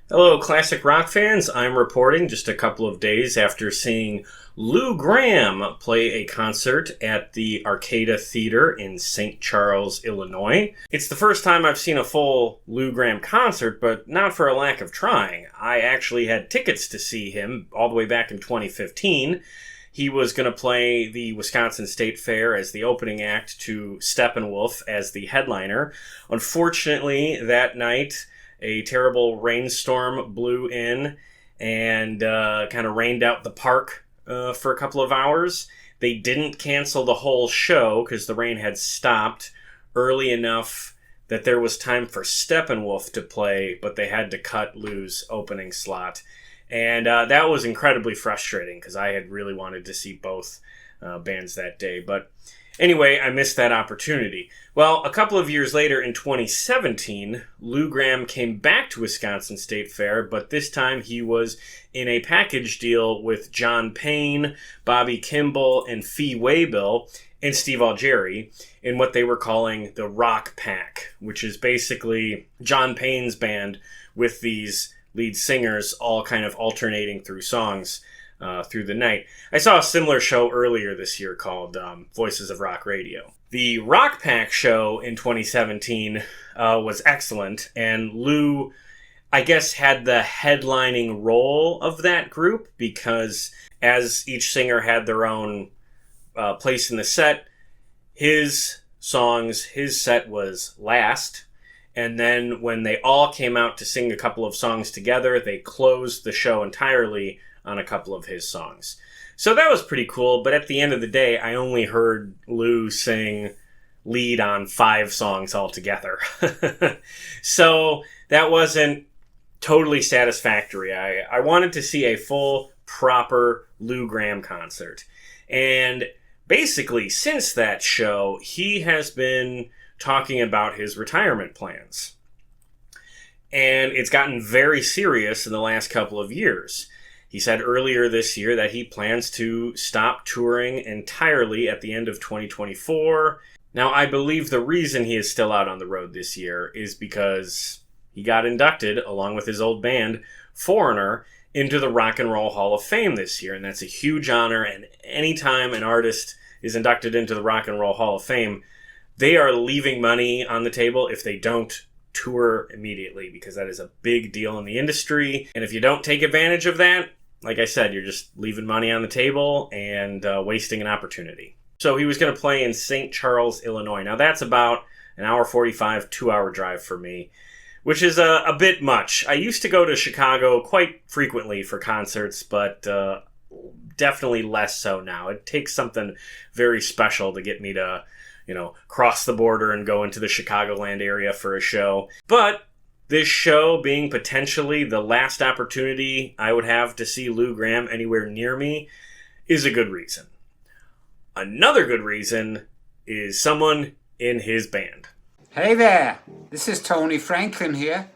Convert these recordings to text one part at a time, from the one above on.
Hello, classic rock fans. I'm reporting just a couple of days after seeing Lou Gramm play a concert at the Arcada Theatre in St. Charles, Illinois. It's the first time I've seen a full Lou Gramm concert, but not for a lack of trying. I actually had tickets to see him all the way back in 2015. He was going to play the Wisconsin State Fair as the opening act to Steppenwolf as the headliner. Unfortunately, that night, a terrible rainstorm blew in and kind of rained out the park for a couple of hours. They didn't cancel the whole show because the rain had stopped early enough that there was time for Steppenwolf to play, but they had to cut Lou's opening slot. And that was incredibly frustrating because I had really wanted to see both bands that day. But anyway, I missed that opportunity. Well, a couple of years later in 2017, Lou Gramm came back to Wisconsin State Fair, but this time he was in a package deal with John Payne, Bobby Kimball, and Fee Waybill, and Steve Algeri in what they were calling the Rock Pack, which is basically John Payne's band with these lead singers all kind of alternating through songs through the night. I saw a similar show earlier this year called Voices of Rock Radio. The Rock Pack show in 2017 was excellent, and Lou, I guess, had the headlining role of that group because as each singer had their own place in the set, his set was last. And then when they all came out to sing a couple of songs together, they closed the show entirely on a couple of his songs. So that was pretty cool, but at the end of the day, I only heard Lou sing lead on 5 songs altogether. So that wasn't totally satisfactory. I wanted to see a full, proper Lou Gramm concert. And basically, since that show, he has been talking about his retirement plans. And it's gotten very serious in the last couple of years. He said earlier this year that he plans to stop touring entirely at the end of 2024. Now, I believe the reason he is still out on the road this year is because he got inducted, along with his old band, Foreigner, into the Rock and Roll Hall of Fame this year. And that's a huge honor. And anytime an artist is inducted into the Rock and Roll Hall of Fame, they are leaving money on the table if they don't tour immediately, because that is a big deal in the industry. And if you don't take advantage of that, like I said, you're just leaving money on the table and wasting an opportunity. So he was going to play in St. Charles, Illinois. Now that's about an hour 45, 2-hour drive for me, which is a bit much. I used to go to Chicago quite frequently for concerts, but definitely less so now. It takes something very special to get me to cross the border and go into the Chicagoland area for a show. But this show being potentially the last opportunity I would have to see Lou Gramm anywhere near me is a good reason. Another good reason is someone in his band. Hey there, this is Tony Franklin here.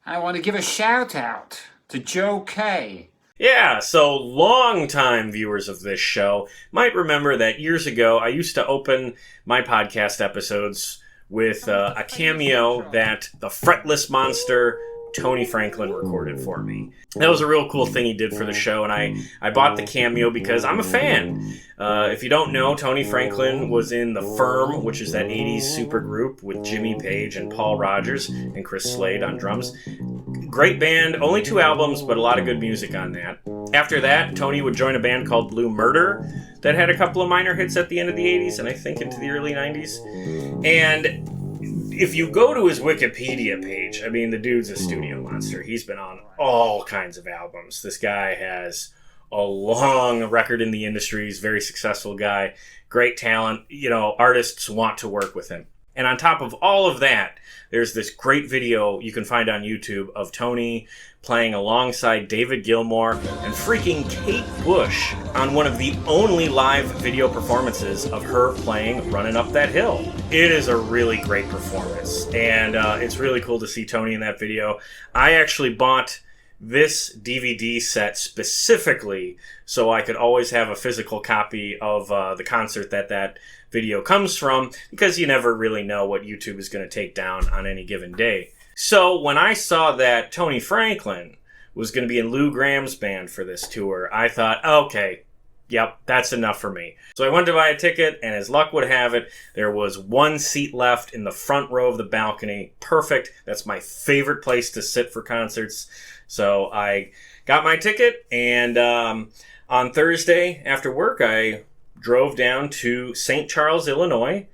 I want to give a shout out to Joe Kay. Yeah, so long-time viewers of this show might remember that years ago I used to open my podcast episodes with a cameo that the Fretless Monster Tony Franklin recorded for me. That was a real cool thing he did for the show, and I bought the cameo because I'm a fan. If you don't know, Tony Franklin was in The Firm, which is that 80s supergroup with Jimmy Page and Paul Rodgers and Chris Slade on drums. Great band, only 2 albums, but a lot of good music on that. After that, Tony would join a band called Blue Murder that had a couple of minor hits at the end of the 80s and I think into the early 90s. And if you go to his Wikipedia page, I mean, the dude's a studio monster. He's been on all kinds of albums. This guy has a long record in the industry. He's a very successful guy, great talent. Artists want to work with him. And on top of all of that, there's this great video you can find on YouTube of Tony playing alongside David Gilmour and freaking Kate Bush on one of the only live video performances of her playing Running Up That Hill. It is a really great performance, and it's really cool to see Tony in that video. I actually bought this DVD set specifically so I could always have a physical copy of the concert that video comes from, because you never really know what YouTube is going to take down on any given day. So when I saw that Tony Franklin was going to be in Lou Gramm's band for this tour, I thought, okay, yep, that's enough for me. So I went to buy a ticket, and as luck would have it, there was one seat left in the front row of the balcony. Perfect. That's my favorite place to sit for concerts. So I got my ticket, and on Thursday after work, I drove down to St. Charles, Illinois,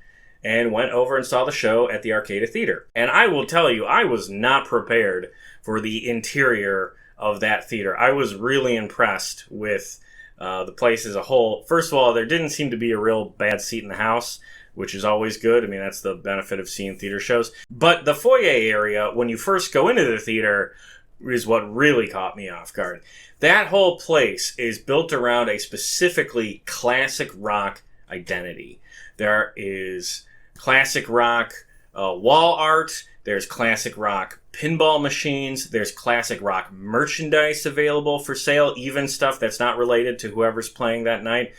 and went over and saw the show at the Arcada Theatre. And I will tell you, I was not prepared for the interior of that theater. I was really impressed with the place as a whole. First of all, there didn't seem to be a real bad seat in the house, which is always good. I mean, that's the benefit of seeing theater shows. But the foyer area, when you first go into the theater, is what really caught me off guard. That whole place is built around a specifically classic rock identity. There is classic rock wall art, there's classic rock pinball machines, there's classic rock merchandise available for sale, even stuff that's not related to whoever's playing that night.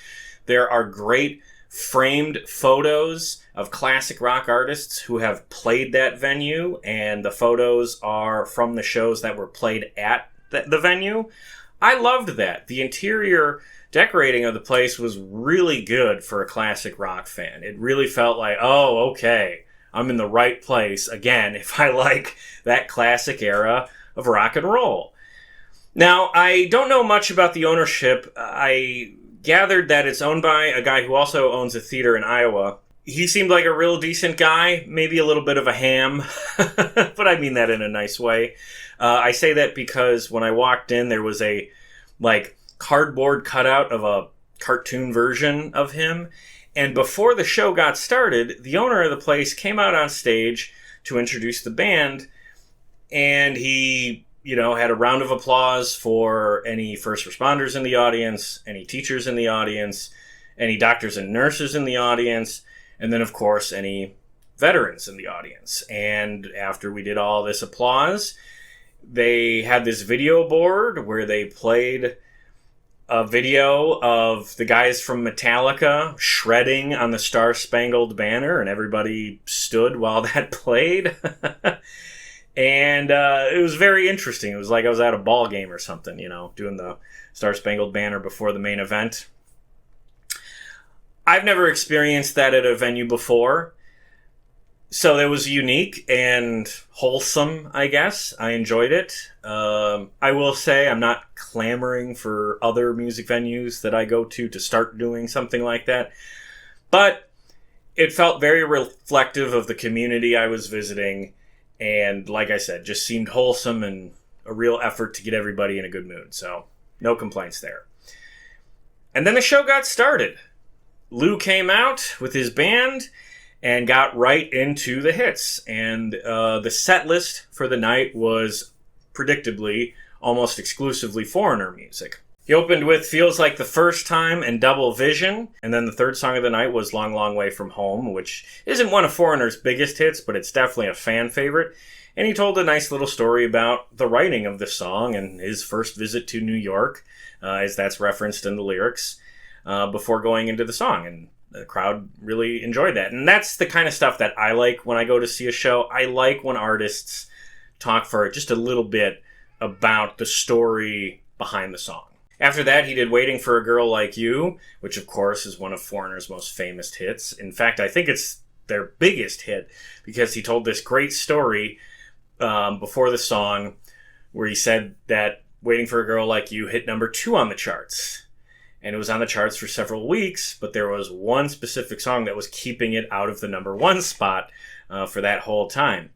There are great framed photos of classic rock artists who have played that venue, and the photos are from the shows that were played at the venue. I loved that. The interior decorating of the place was really good for a classic rock fan. It really felt like, oh, okay, I'm in the right place again if I like that classic era of rock and roll. Now, I don't know much about the ownership. I gathered that it's owned by a guy who also owns a theater in Iowa. He seemed like a real decent guy, maybe a little bit of a ham, but I mean that in a nice way. I say that because when I walked in, there was a cardboard cutout of a cartoon version of him. And before the show got started, the owner of the place came out on stage to introduce the band, and he, had a round of applause for any first responders in the audience, any teachers in the audience, any doctors and nurses in the audience, and then, of course, any veterans in the audience. And after we did all this applause, they had this video board where they played a video of the guys from Metallica shredding on the Star Spangled Banner, and everybody stood while that played. And it was very interesting. It was like I was at a ball game or something, doing the Star Spangled Banner before the main event. I've never experienced that at a venue before, so it was unique and wholesome, I guess. I enjoyed it. I will say I'm not clamoring for other music venues that I go to start doing something like that, but it felt very reflective of the community I was visiting, and like I said, just seemed wholesome and a real effort to get everybody in a good mood, so no complaints there. And then the show got started. Lou came out with his band and got right into the hits. And the set list for the night was, predictably, almost exclusively Foreigner music. He opened with Feels Like the First Time and Double Vision. And then the third song of the night was Long, Long Way From Home, which isn't one of Foreigner's biggest hits, but it's definitely a fan favorite. And he told a nice little story about the writing of the song and his first visit to New York, as that's referenced in the lyrics, before going into the song. And the crowd really enjoyed that. And that's the kind of stuff that I like when I go to see a show. I like when artists talk for just a little bit about the story behind the song. After that, he did Waiting for a Girl Like You, which of course is one of Foreigner's most famous hits. In fact, I think it's their biggest hit because he told this great story before the song where he said that Waiting for a Girl Like You hit number 2 on the charts. And it was on the charts for several weeks, but there was one specific song that was keeping it out of the number 1 spot for that whole time.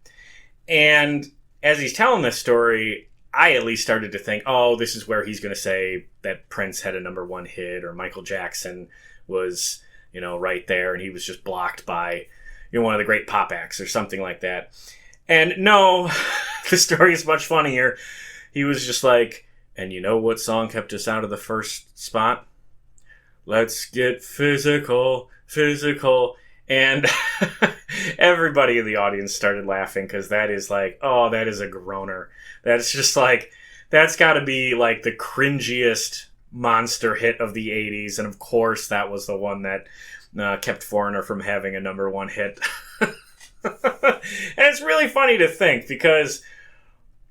And as he's telling this story, I at least started to think, oh, this is where he's going to say that Prince had a number 1 hit, or Michael Jackson was, right there, and he was just blocked by, one of the great pop acts or something like that. And no, the story is much funnier. He was just like, and you know what song kept us out of the first spot? Let's Get Physical, Physical. And everybody in the audience started laughing because that is like, oh, that is a groaner. That's just like, that's got to be like the cringiest monster hit of the 80s. And of course, that was the one that kept Foreigner from having a number 1 hit. And it's really funny to think because,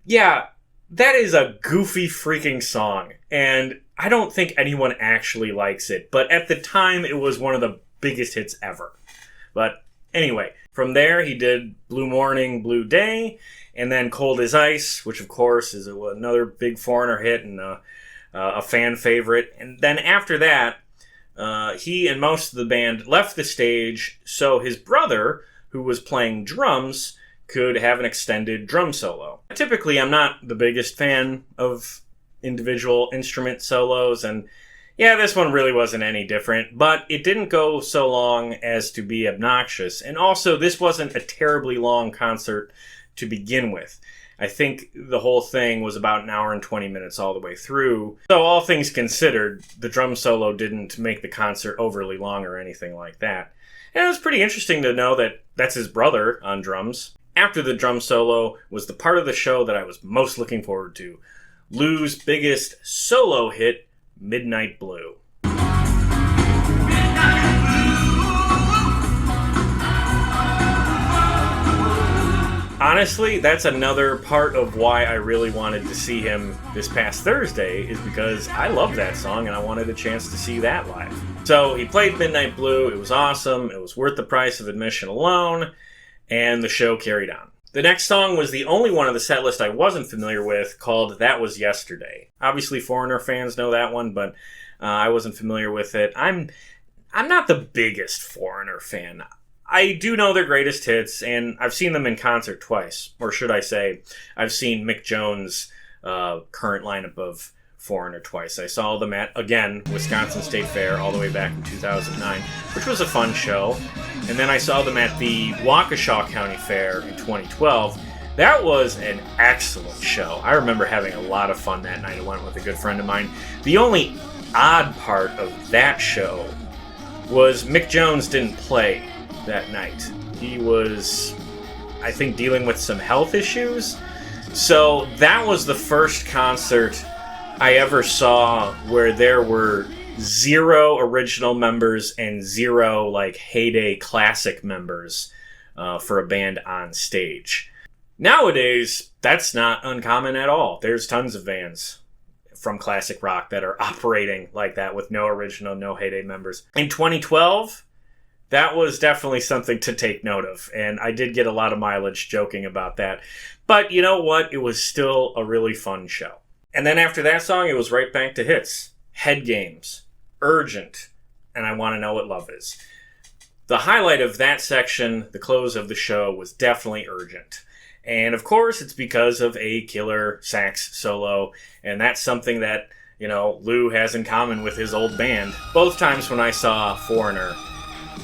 yeah, that is a goofy freaking song. And I don't think anyone actually likes it. But at the time, it was one of the biggest hits ever. But anyway, from there, he did Blue Morning, Blue Day, and then Cold as Ice, which, of course, is another big Foreigner hit and a fan favorite. And then after that, he and most of the band left the stage so his brother, who was playing drums, could have an extended drum solo. Typically, I'm not the biggest fan of individual instrument solos, and yeah, this one really wasn't any different, but it didn't go so long as to be obnoxious, and also this wasn't a terribly long concert to begin with. I think the whole thing was about an hour and 20 minutes all the way through. So all things considered, the drum solo didn't make the concert overly long or anything like that. And it was pretty interesting to know that that's his brother on drums. After the drum solo was the part of the show that I was most looking forward to. Lou's biggest solo hit, Midnight Blue. Honestly, that's another part of why I really wanted to see him this past Thursday, is because I love that song and I wanted a chance to see that live. So he played Midnight Blue, it was awesome, it was worth the price of admission alone, and the show carried on. The next song was the only one of the set list I wasn't familiar with, called That Was Yesterday. Obviously Foreigner fans know that one, but I wasn't familiar with it. I'm not the biggest Foreigner fan. I do know their greatest hits, and I've seen them in concert twice. Or should I say, I've seen Mick Jones' current lineup of Foreigner twice. I saw them at, again, Wisconsin State Fair all the way back in 2009, which was a fun show. And then I saw them at the Waukesha County Fair in 2012. That was an excellent show. I remember having a lot of fun that night. I went with a good friend of mine. The only odd part of that show was Mick Jones didn't play that night. He was, I think, dealing with some health issues. So that was the first concert I ever saw where there were 0 original members and 0 like heyday classic members for a band on stage. Nowadays, that's not uncommon at all. There's tons of bands from classic rock that are operating like that with no original, no heyday members. In 2012, that was definitely something to take note of, and I did get a lot of mileage joking about that. But you know what? It was still a really fun show. And then after that song, it was right back to hits. Head Games, Urgent, and I Want to Know What Love Is. The highlight of that section, the close of the show, was definitely Urgent. And of course, it's because of a killer sax solo, and that's something that, you know, Lou has in common with his old band. Both times when I saw Foreigner,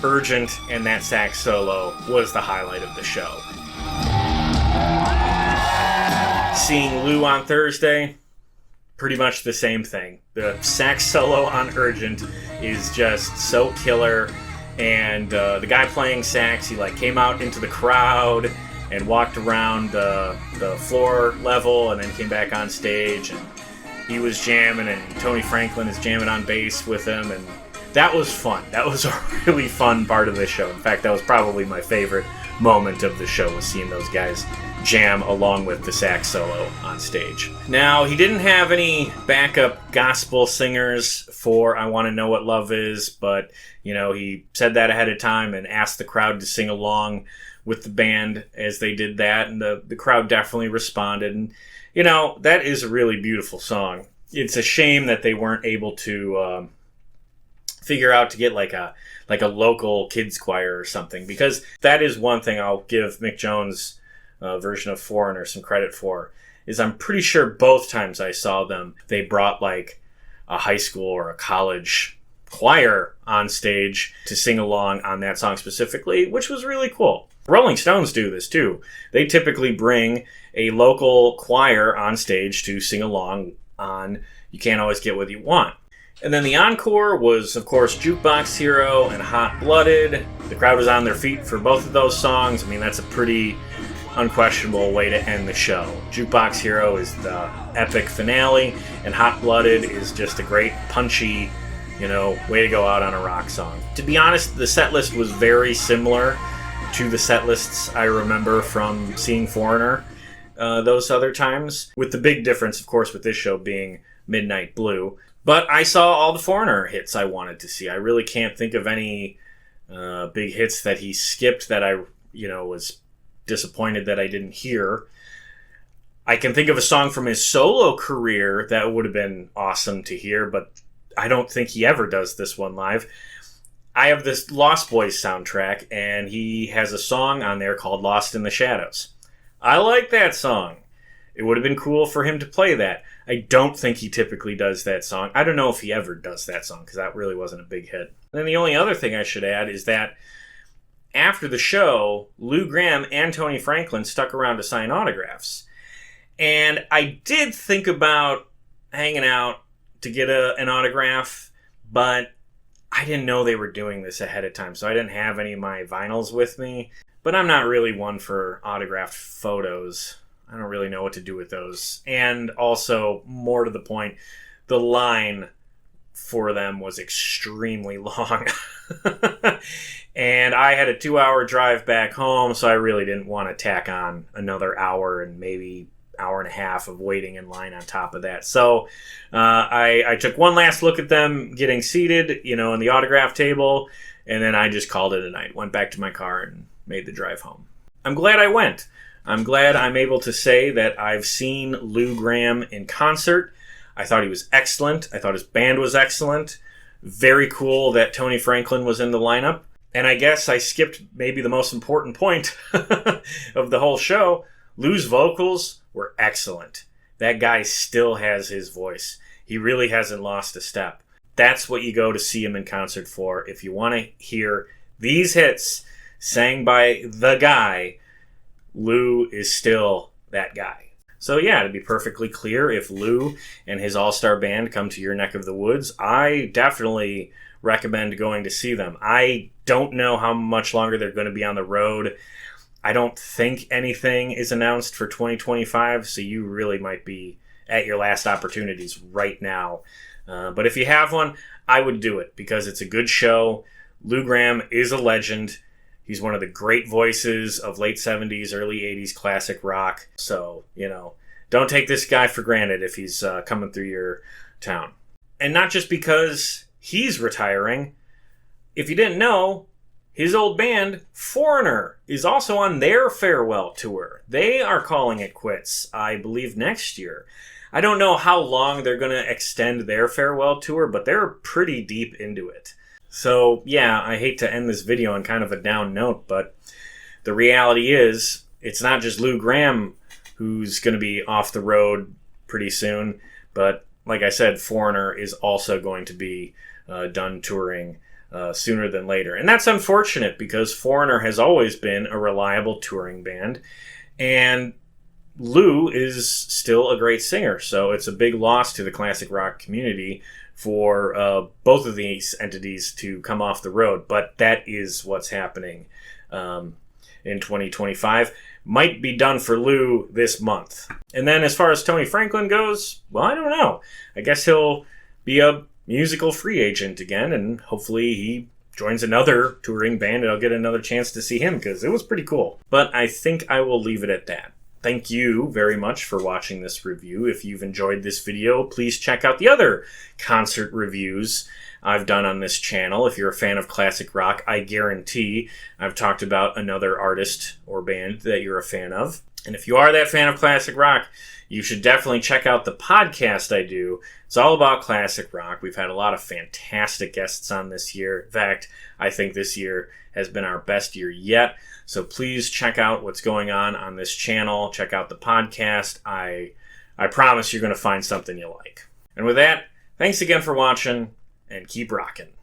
Urgent and that sax solo was the highlight of the show. Seeing Lou on Thursday, pretty much the same thing. The sax solo on Urgent is just so killer, and the guy playing sax, he like came out into the crowd and walked around the floor level and then came back on stage, and he was jamming, and Tony Franklin is jamming on bass with him, and that was fun. That was a really fun part of the show. In fact, that was probably my favorite moment of the show, was seeing those guys jam along with the sax solo on stage. Now, he didn't have any backup gospel singers for I Want to Know What Love Is, but, you know, he said that ahead of time and asked the crowd to sing along with the band as they did that, and the crowd definitely responded. And, you know, that is a really beautiful song. It's a shame that they weren't able to figure out to get like a local kids choir or something, because that is one thing I'll give Mick Jones' version of Foreigner some credit for, is I'm pretty sure both times I saw them, they brought like a high school or a college choir on stage to sing along on that song specifically, which was really cool. Rolling Stones do this too. They typically bring a local choir on stage to sing along on You Can't Always Get What You Want. And then the encore was, of course, Jukebox Hero and Hot Blooded. The crowd was on their feet for both of those songs. I mean, that's a pretty unquestionable way to end the show. Jukebox Hero is the epic finale, and Hot Blooded is just a great, punchy, you know, way to go out on a rock song. To be honest, the set list was very similar to the set lists I remember from seeing Foreigner those other times, with the big difference, of course, with this show being Midnight Blue. But I saw all the Foreigner hits I wanted to see. I really can't think of any big hits that he skipped that I, was disappointed that I didn't hear. I can think of a song from his solo career that would have been awesome to hear, but I don't think he ever does this one live. I have this Lost Boys soundtrack, and he has a song on there called Lost in the Shadows. I like that song. It would have been cool for him to play that. I don't think he typically does that song. I don't know if he ever does that song, because that really wasn't a big hit. And then the only other thing I should add is that after the show, Lou Gramm and Tony Franklin stuck around to sign autographs. And I did think about hanging out to get an autograph, but I didn't know they were doing this ahead of time, so I didn't have any of my vinyls with me. But I'm not really one for autographed photos. I don't really know what to do with those. And also, more to the point, the line for them was extremely long. And I had a 2-hour drive back home, so I really didn't want to tack on another hour and maybe hour and a half of waiting in line on top of that. So I took one last look at them getting seated, in the autograph table, and then I just called it a night. Went back to my car and made the drive home. I'm glad I went. I'm glad I'm able to say that I've seen Lou Gramm in concert. I thought he was excellent. I thought his band was excellent. Very cool that Tony Franklin was in the lineup. And I guess I skipped maybe the most important point of the whole show. Lou's vocals were excellent. That guy still has his voice. He really hasn't lost a step. That's what you go to see him in concert for. If you want to hear these hits sang by the guy, Lou is still that guy. So yeah, to be perfectly clear, if Lou and his all-star band come to your neck of the woods, I definitely recommend going to see them. I don't know how much longer they're going to be on the road. I don't think anything is announced for 2025, so you really might be at your last opportunities right now. But if you have one, I would do it because it's a good show. Lou Gramm is a legend. He's one of the great voices of late 70s, early 80s classic rock. So, don't take this guy for granted if he's coming through your town. And not just because he's retiring. If you didn't know, his old band, Foreigner, is also on their farewell tour. They are calling it quits, I believe, next year. I don't know how long they're going to extend their farewell tour, but they're pretty deep into it. So, yeah, I hate to end this video on kind of a down note, but the reality is it's not just Lou Gramm who's going to be off the road pretty soon, but like I said, Foreigner is also going to be done touring sooner than later. And that's unfortunate because Foreigner has always been a reliable touring band, and Lou is still a great singer, so it's a big loss to the classic rock community for both of these entities to come off the road. But that is what's happening in 2025. Might be done for Lou this month. And then as far as Tony Franklin goes, well, I don't know. I guess he'll be a musical free agent again, and hopefully he joins another touring band and I'll get another chance to see him because it was pretty cool. But I think I will leave it at that. Thank you very much for watching this review. If you've enjoyed this video, please check out the other concert reviews I've done on this channel. If you're a fan of classic rock, I guarantee I've talked about another artist or band that you're a fan of. And if you are that fan of classic rock, you should definitely check out the podcast I do. It's all about classic rock. We've had a lot of fantastic guests on this year. In fact, I think this year has been our best year yet. So please check out what's going on this channel. Check out the podcast. I promise you're going to find something you like. And with that, thanks again for watching, and keep rocking.